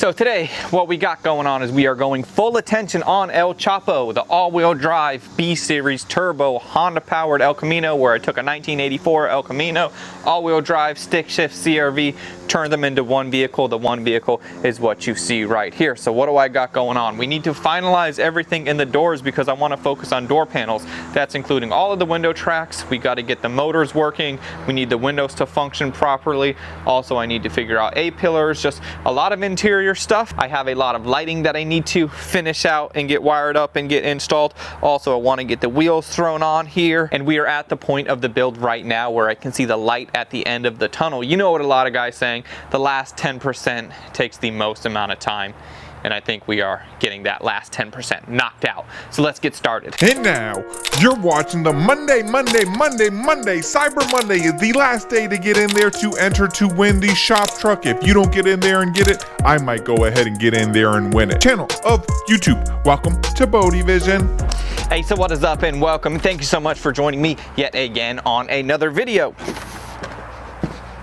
So today, what we got going on is we are going full attention on El Chapo, the all-wheel drive B-Series turbo Honda-powered El Camino, where I took a 1984 El Camino, all-wheel drive, stick shift CRV, turned them into one vehicle. The one vehicle is what you see right here. So what do I got going on? We need to finalize everything in the doors because I want to focus on door panels. That's including all of the window tracks. We got to get the motors working. We need the windows to function properly. Also, I need to figure out A-pillars, just a lot of interior stuff. I have a lot of lighting that I need to finish out and get wired up and get installed. Also, I want to get the wheels thrown on here, and we are at the point of the build right now where I can see the light at the end of the tunnel. You know what a lot of guys saying, the last 10% takes the most amount of time, and I think we are getting that last 10% knocked out. So let's get started. And now, you're watching the Monday. Cyber Monday is the last day to get in there to enter to win the shop truck. If you don't get in there and get it, I might go ahead and get in there and win it. Channel of YouTube. Welcome to BodeVision. Hey, so what is up and welcome. Thank you so much for joining me yet again on another video.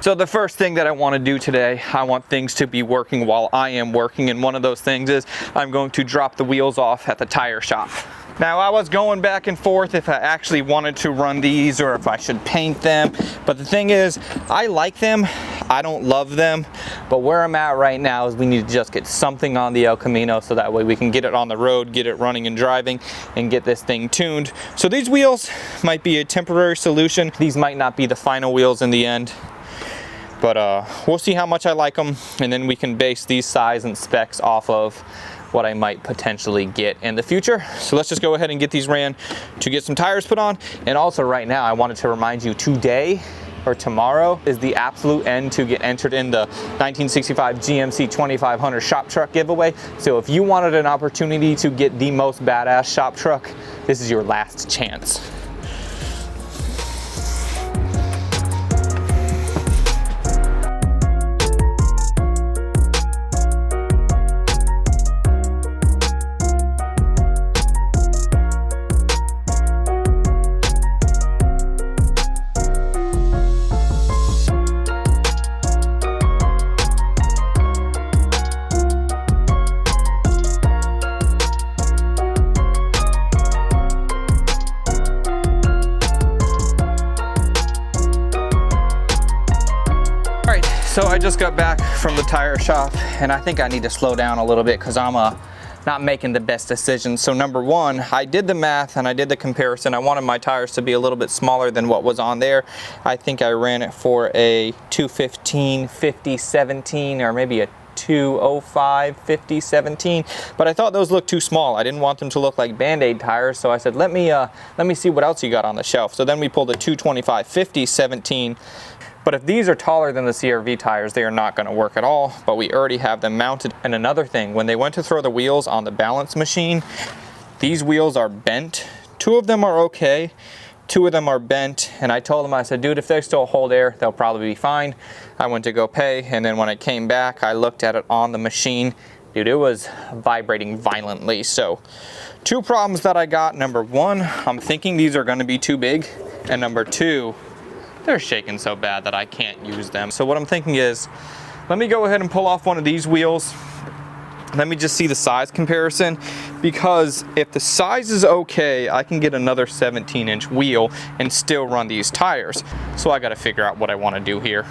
So the first thing that I want to do today, I want things to be working while I am working, and one of those things is I'm going to drop the wheels off at the tire shop. Now, I was going back and forth if I actually wanted to run these or if I should paint them, but the thing is, I like them, I don't love them, but where I'm at right now is we need to just get something on the El Camino so that way we can get it on the road, get it running and driving, and get this thing tuned. So these wheels might be a temporary solution. These might not be the final wheels in the end. But we'll see how much I like them, and then we can base these size and specs off of what I might potentially get in the future. So let's just go ahead and get these ran to get some tires put on. And also right now, I wanted to remind you, today or tomorrow is the absolute end to get entered in the 1965 GMC 2500 shop truck giveaway. So if you wanted an opportunity to get the most badass shop truck, this is your last chance. So I just got back from the tire shop, and I think I need to slow down a little bit because I'm not making the best decisions. So number one, I did the math and I did the comparison. I wanted my tires to be a little bit smaller than what was on there. I think I ran it for a 215 50/17 or maybe a 205 50/17, but I thought those looked too small. I didn't want them to look like Band-Aid tires, so I said let me see what else you got on the shelf. So then we pulled a 225 50/17. But if these are taller than the CRV tires, they are not going to work at all, but we already have them mounted. And another thing, when they went to throw the wheels on the balance machine, these wheels are bent. Two of them are okay, two of them are bent, and I told them, I said, dude, if they still hold air, they'll probably be fine. I went to go pay, and then when I came back, I looked at it on the machine. Dude, it was vibrating violently. So two problems that I got. Number one, I'm thinking these are going to be too big, and number two, they're shaking so bad that I can't use them. So what I'm thinking is, let me go ahead and pull off one of these wheels. Let me just see the size comparison, because if the size is okay, I can get another 17-inch wheel and still run these tires. So I gotta figure out what I wanna do here.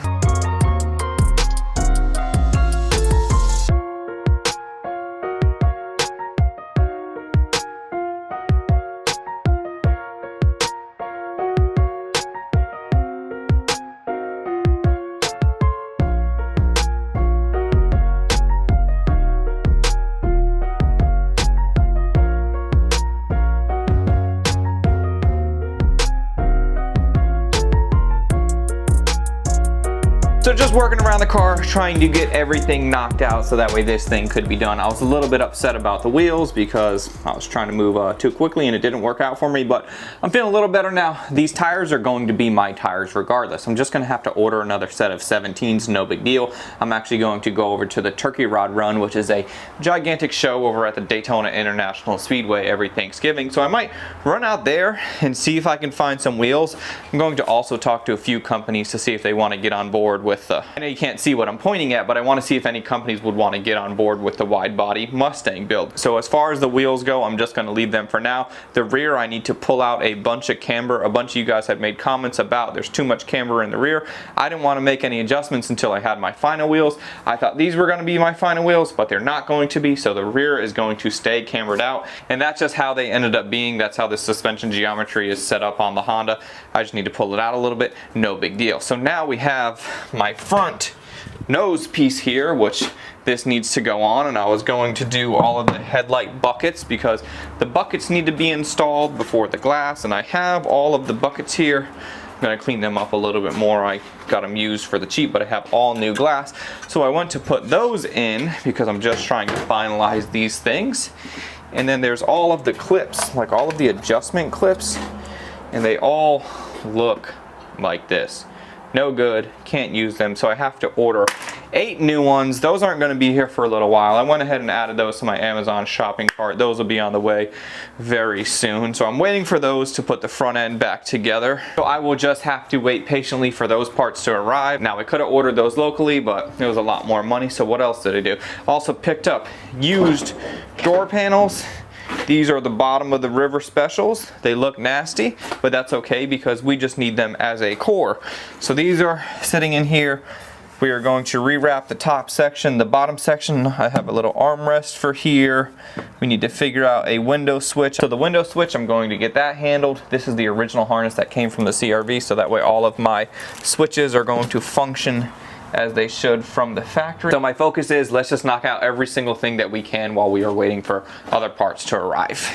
So just working around the car, trying to get everything knocked out so that way this thing could be done. I was a little bit upset about the wheels because I was trying to move too quickly and it didn't work out for me, but I'm feeling a little better now. These tires are going to be my tires regardless. I'm just gonna have to order another set of 17s, no big deal. I'm actually going to go over to the Turkey Rod Run, which is a gigantic show over at the Daytona International Speedway every Thanksgiving. So I might run out there and see if I can find some wheels. I'm going to also talk to a few companies to see if they want to get on board with with the, I know you can't see what I'm pointing at, but I want to see if any companies would want to get on board with the wide body Mustang build. So as far as the wheels go, I'm just going to leave them for now. The rear, I need to pull out a bunch of camber. A bunch of you guys had made comments about there's too much camber in the rear. I didn't want to make any adjustments until I had my final wheels. I thought these were going to be my final wheels, but they're not going to be, so the rear is going to stay cambered out, and that's just how they ended up being. That's how the suspension geometry is set up on the Honda. I just need to pull it out a little bit, no big deal. So now we have my front nose piece here, which this needs to go on, and I was going to do all of the headlight buckets because the buckets need to be installed before the glass, and I have all of the buckets here. I'm gonna clean them up a little bit more. I got them used for the cheap, but I have all new glass. So I went to put those in because I'm just trying to finalize these things. And then there's all of the clips, like all of the adjustment clips, and they all look like this. No good, can't use them, so I have to order 8 new ones. Those aren't gonna be here for a little while. I went ahead and added those to my Amazon shopping cart. Those will be on the way very soon. So I'm waiting for those to put the front end back together. So I will just have to wait patiently for those parts to arrive. Now I could have ordered those locally, but it was a lot more money, so what else did I do? Also picked up used door panels. These are the bottom of the River Specials. They look nasty, but that's okay because we just need them as a core. So these are sitting in here. We are going to rewrap the top section. The bottom section, I have a little armrest for here. We need to figure out a window switch. So the window switch, I'm going to get that handled. This is the original harness that came from the CRV, so that way all of my switches are going to function as they should from the factory. So my focus is let's just knock out every single thing that we can while we are waiting for other parts to arrive.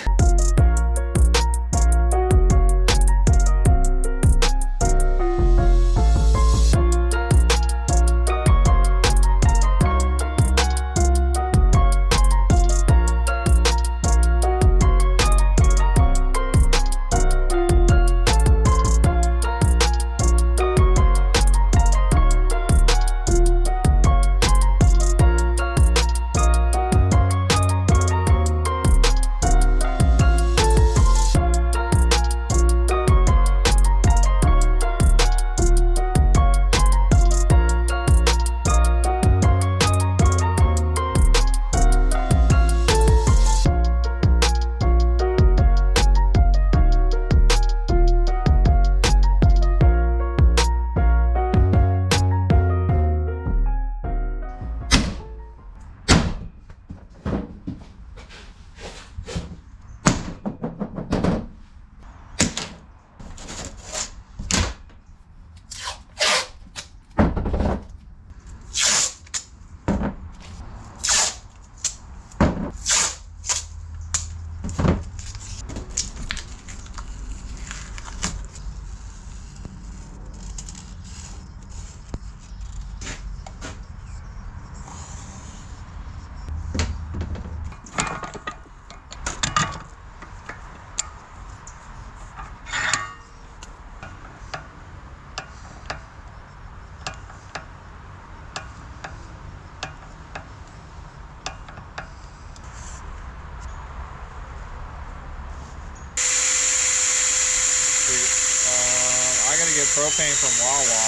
Get propane from Wawa.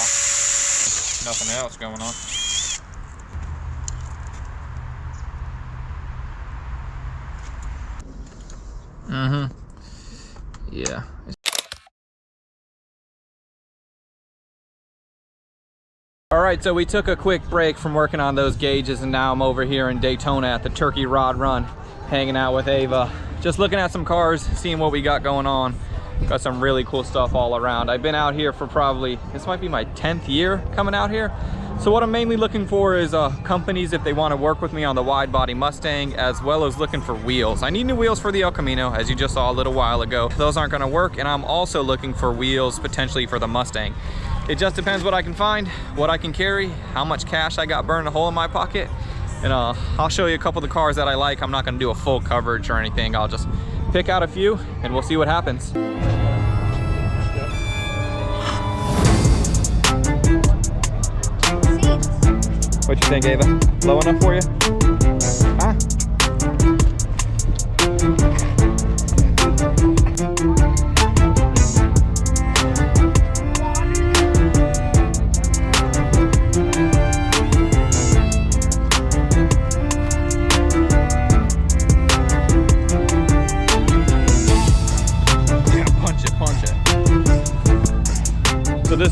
Nothing else going on. Yeah. All right, so we took a quick break from working on those gauges, and now I'm over here in Daytona at the Turkey Rod Run, hanging out with Ava, just looking at some cars, seeing what we got going on. Got some really cool stuff all around. I've been out here for probably, this might be my 10th year coming out here. So what I'm mainly looking for is companies if they want to work with me on the wide body Mustang, as well as looking for wheels. I need new wheels for the El Camino, as you just saw a little while ago. Those aren't going to work, and I'm also looking for wheels potentially for the Mustang. It just depends what I can find, what I can carry, how much cash I got burning a hole in my pocket. And I'll show you a couple of the cars that I like. I'm not going to do a full coverage or anything. I'll just pick out a few and we'll see what happens. What you think, Ava? Low enough for you? Huh?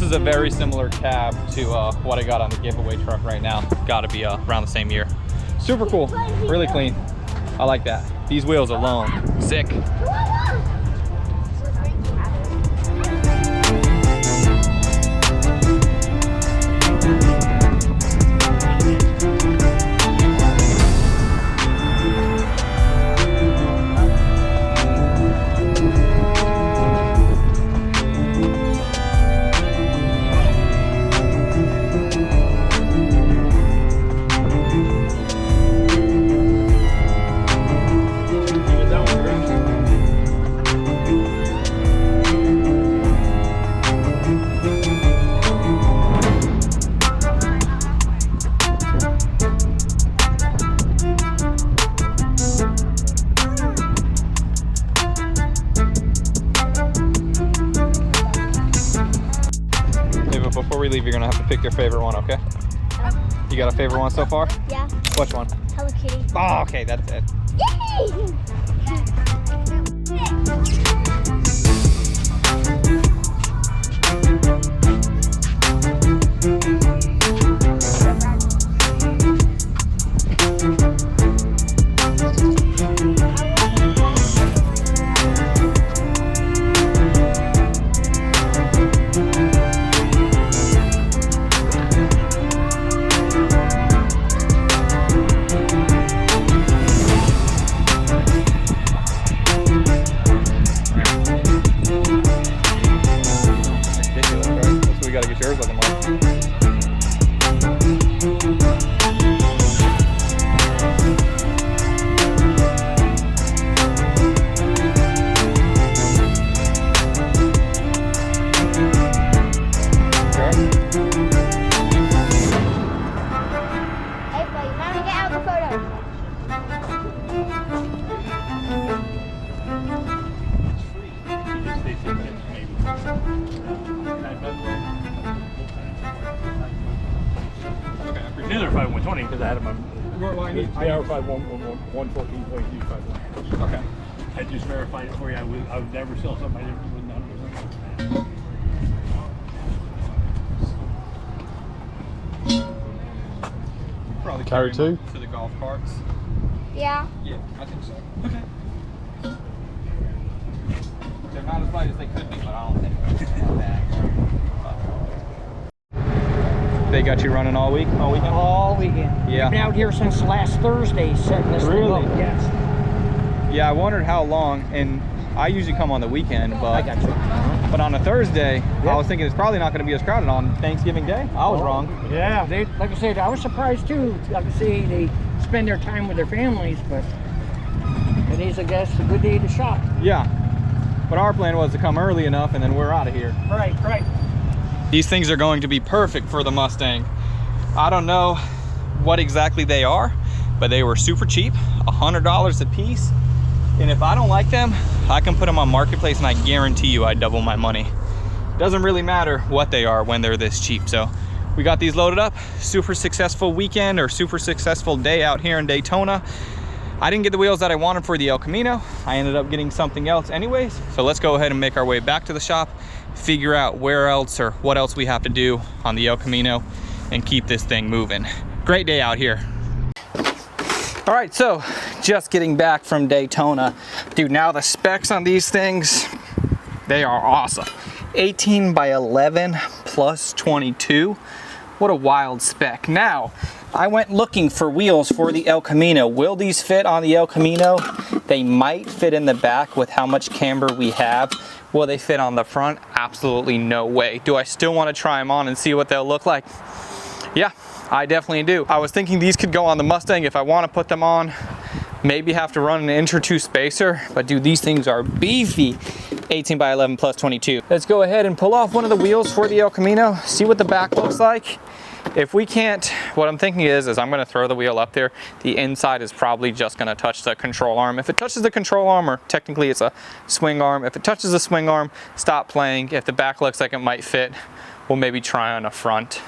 is a very similar cab to what I got on the giveaway truck right now. Got to be around the same year. Super cool, really clean. I like that. These wheels alone, sick. Before we leave, you're gonna have to pick your favorite one, okay? You got a favorite one so far? Yeah. Which one? Hello Kitty. Oh, okay, that's it. Yay! Neither 5120 because I had them on. I are 114.251. Okay. I just verified it for you. I would never sell something I didn't know. Probably Carry two? To the golf carts. Yeah. Yeah, I think so. Okay. They're not as light as they could be, but I don't think they're that bad. They got you running all week? All weekend? All weekend. Yeah. I've been out here since last Thursday setting this thing Really? up. Yes. Yeah, I wondered how long, and I usually come on the weekend, but I got you. But on a Thursday, I was thinking it's probably not going to be as crowded on Thanksgiving Day. I was wrong. Yeah, they, like I said, I was surprised too. Like I say, they spend their time with their families, but it is, I guess, a good day to shop. Yeah, but our plan was to come early enough, and then we're out of here. Right, right. These things are going to be perfect for the Mustang. I don't know what exactly they are, but they were super cheap, $100 a piece. And if I don't like them, I can put them on Marketplace and I guarantee you I double my money. Doesn't really matter what they are when they're this cheap. So we got these loaded up. Super successful weekend or super successful day out here in Daytona. I didn't get the wheels that I wanted for the El Camino. I ended up getting something else anyways. So let's go ahead and make our way back to the shop, figure out where else or what else we have to do on the El Camino and keep this thing moving. Great day out here. All right, so just getting back from Daytona. Dude, now the specs on these things, they are awesome. 18 by 11 plus 22. What a wild spec. Now, I went looking for wheels for the El Camino. Will these fit on the El Camino? They might fit in the back with how much camber we have. Will they fit on the front? Absolutely no way. Do I still want to try them on and see what they'll look like? Yeah, I definitely do. I was thinking these could go on the Mustang if I want to put them on. Maybe have to run an inch or two spacer, but dude, these things are beefy. 18 by 11 plus 22. Let's go ahead and pull off one of the wheels for the El Camino, see what the back looks like. If we can't, what I'm thinking is I'm gonna throw the wheel up there. The inside is probably just gonna touch the control arm. If it touches the control arm, or technically it's a swing arm, if it touches the swing arm, stop playing. If the back looks like it might fit, we'll maybe try on a front.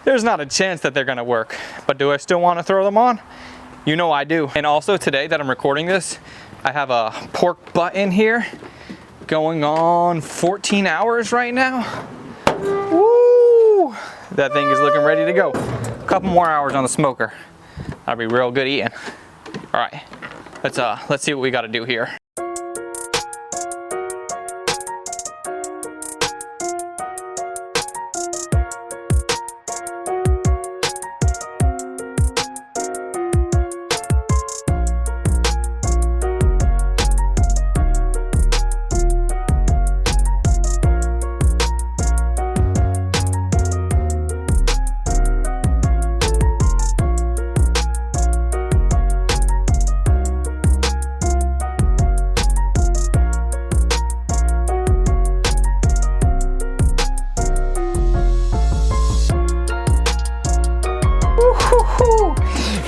There's not a chance that they're gonna work, but do I still wanna throw them on? You know I do. And also today that I'm recording this, I have a pork butt in here going on 14 hours right now. Woo! That thing is looking ready to go. A couple more hours on the smoker. That'll be real good eating. All right, let's see what we got to do here.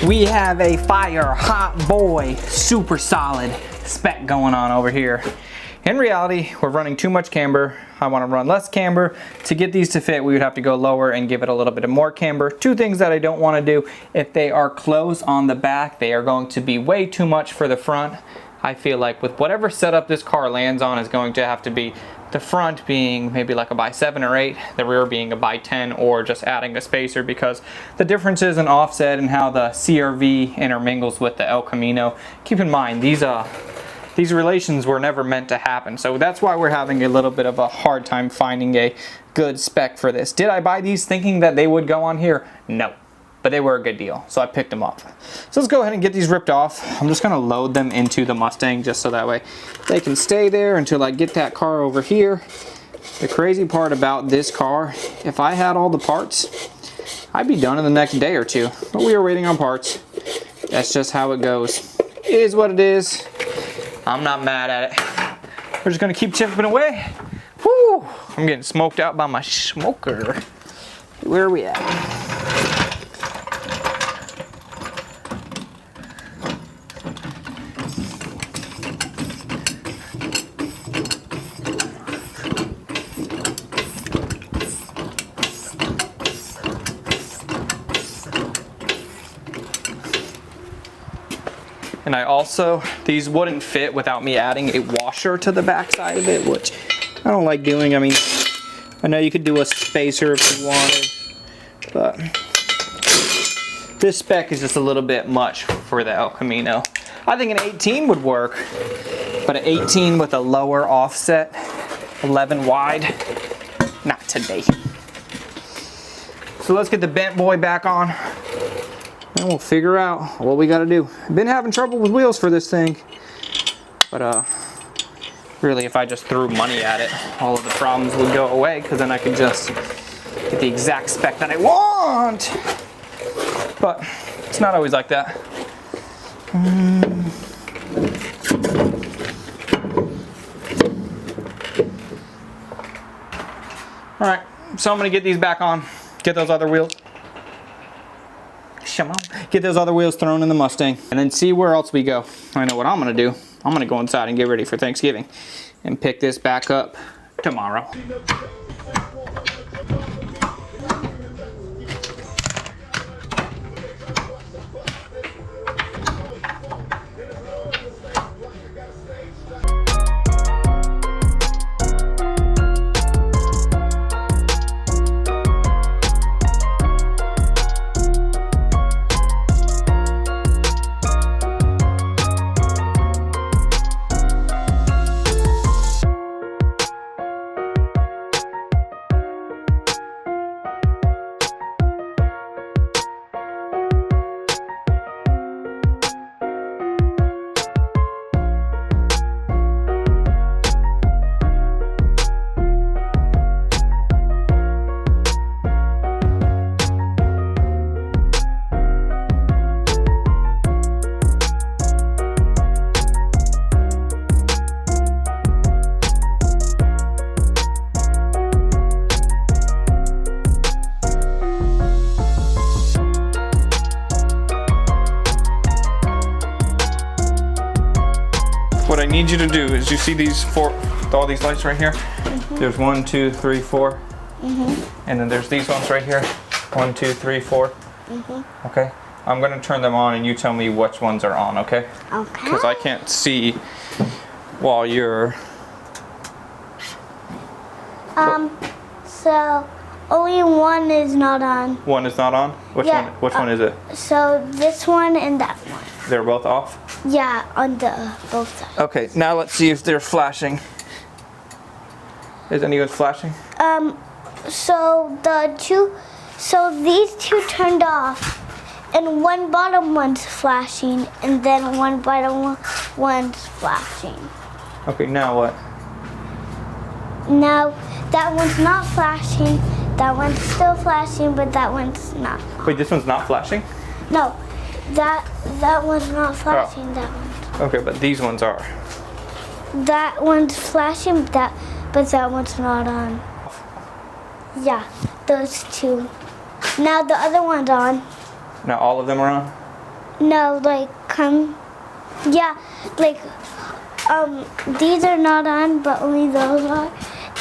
We have a fire hot boy, super solid spec going on over here. In reality, we're running too much camber. I want to run less camber. To get these to fit, we would have to go lower and give it a little bit of more camber. Two things that I don't want to do. If they are closed on the back, they are going to be way too much for the front. I feel like with whatever setup this car lands on is going to have to be the front being maybe like a by 7 or 8, the rear being a by 10, or just adding a spacer, because the differences in offset and how the CRV intermingles with the El Camino. Keep in mind, these relations were never meant to happen. So that's why we're having a little bit of a hard time finding a good spec for this. Did I buy these thinking that they would go on here? No. But they were a good deal, so I picked them up. So let's go ahead and get these ripped off. I'm just gonna load them into the Mustang just so that way they can stay there until I get that car over here. The crazy part about this car, if I had all the parts, I'd be done in the next day or two. But we are waiting on parts. That's just how it goes. It is what it is. I'm not mad at it. We're just gonna keep chipping away. Woo! I'm getting smoked out by my smoker. Where are we at? And I also, these wouldn't fit without me adding a washer to the back side of it, which I don't like doing. I mean, I know you could do a spacer if you wanted, but this spec is just a little bit much for the El Camino. I think an 18 would work, but an 18 with a lower offset, 11 wide, not today. So let's get the bent boy back on. And we'll figure out what we gotta do. Been having trouble with wheels for this thing, but really if I just threw money at it, all of the problems would go away, because then I could just get the exact spec that I want. But it's not always like that. All right, so I'm gonna get these back on, get those other wheels. Get those other wheels thrown in the Mustang, and then see where else we go. I know what I'm gonna do. I'm gonna go inside and get ready for Thanksgiving and pick this back up tomorrow. What I need you to do is, you see these all these lights right here? Mm-hmm. There's 1, 2, 3, 4. Mm-hmm. And then there's these ones right here. 1, 2, 3, 4. Mm-hmm. Okay? I'm gonna turn them on and you tell me which ones are on, okay? Okay. Because I can't see while you're... So only one is not on. One is not on? Which Yeah, one? Which one is it? So this one and that one. They're both off? Yeah, on the both sides. Okay, now let's see if they're flashing. Is any good flashing? So these two turned off, and one bottom one's flashing, and then one bottom one's flashing. Okay, now what? Now that one's not flashing, that one's still flashing, but that one's not. Wait, this one's not flashing? No, that one's not flashing. That one. Okay, but these ones are. That one's flashing, but that one's not on. Yeah, those two. Now the other one's on. Now all of them are on? No, these are not on, but only those are.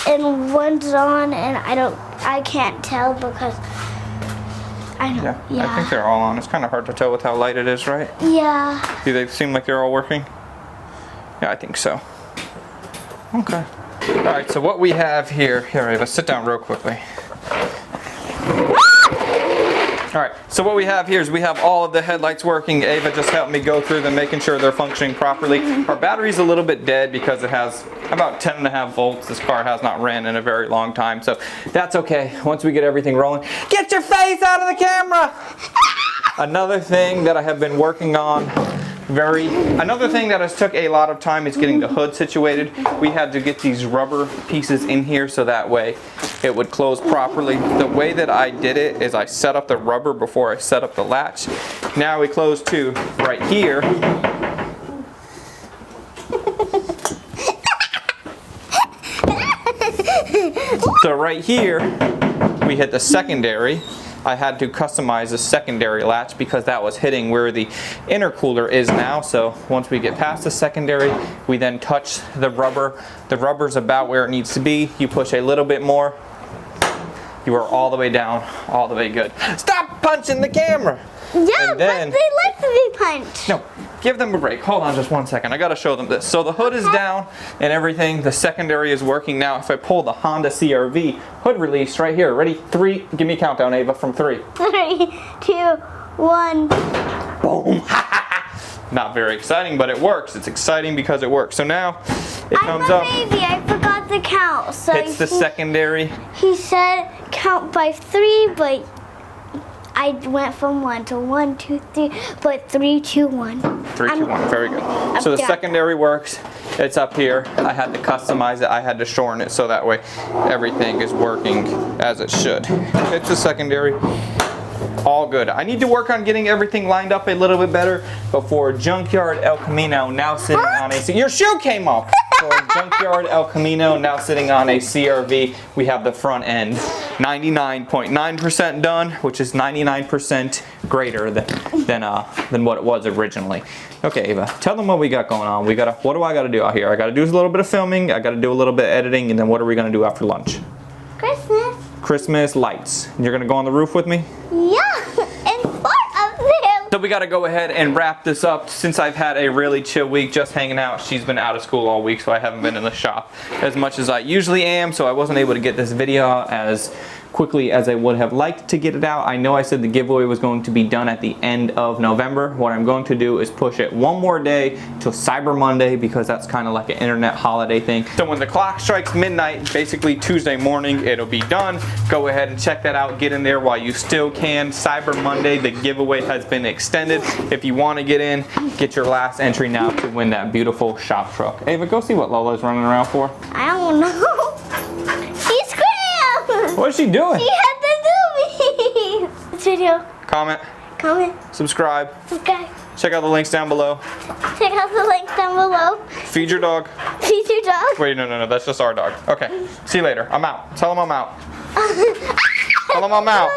And one's on, and I can't tell because I don't. Yeah, I think they're all on. It's kind of hard to tell with how light it is, right? Yeah. Do they seem like they're all working? Yeah, I think so. Okay. All right, so what we have here, Ava, sit down real quickly. All right, so what we have here is we have all of the headlights working. Ava just helped me go through them, making sure they're functioning properly. Our battery's a little bit dead because it has about 10.5 volts. This car has not ran in a very long time, so that's okay. Once we get everything rolling, get your face out of the camera! Another thing that I have been working on, another thing that has took a lot of time is getting the hood situated. We had to get these rubber pieces in here so that way it would close properly. The way that I did it is I set up the rubber before I set up the latch. Now we close to right here. So right here, we hit the secondary. I had to customize the secondary latch because that was hitting where the intercooler is now. So once we get past the secondary, we then touch the rubber. The rubber's about where it needs to be. You push a little bit more. You are all the way down, all the way good. Stop punching the camera! Yeah, then, but they like to be punched. No, give them a break. Hold on just one second. I gotta show them this. So the hood is down and everything. The secondary is working now. If I pull the Honda CR-V hood release right here. Ready? 3. Give me a countdown, Ava, from 3. 3, 2, 1. Boom. Not very exciting, but it works. It's exciting because it works. So now it comes up. I'm a baby. I forgot to count. So Hits the secondary. He said count by 3, but I went from 1 to 1, 2, 3, but 3, 2, 1. 3, 2, 1. Very good. So the secondary works. It's up here. I had to customize it. I had to shorten it so that way everything is working as it should. It's the secondary. All good. I need to work on getting everything lined up a little bit better before Junkyard El Camino now sitting on a... Your shoe came off! For Junkyard El Camino now sitting on a CR-V, we have the front end 99.9% done, which is 99% greater than what it was originally. Okay, Ava, tell them what we got going on. What do I got to do out here? I got to do a little bit of filming, I got to do a little bit of editing, and then what are we going to do after lunch? Christmas lights. You're going to go on the roof with me? Yeah, in front of them. So we got to go ahead and wrap this up. Since I've had a really chill week just hanging out, she's been out of school all week, so I haven't been in the shop as much as I usually am, so I wasn't able to get this video out as quickly as I would have liked to get it out. I know I said the giveaway was going to be done at the end of November. What I'm going to do is push it one more day till Cyber Monday because that's kind of like an internet holiday thing. So when the clock strikes midnight, basically Tuesday morning, it'll be done. Go ahead and check that out. Get in there while you still can. Cyber Monday, the giveaway has been extended. If you want to get in, get your last entry now to win that beautiful shop truck. Ava, go see what Lola's running around for. I don't know. She screamed. What is she doing? She had to do me. This video. Comment. Subscribe. Okay. Check out the links down below. Check out the link down below. Feed your dog. Feed your dog. Wait, no, that's just our dog. Okay, see you later. I'm out. Tell him I'm out. Tell him I'm out.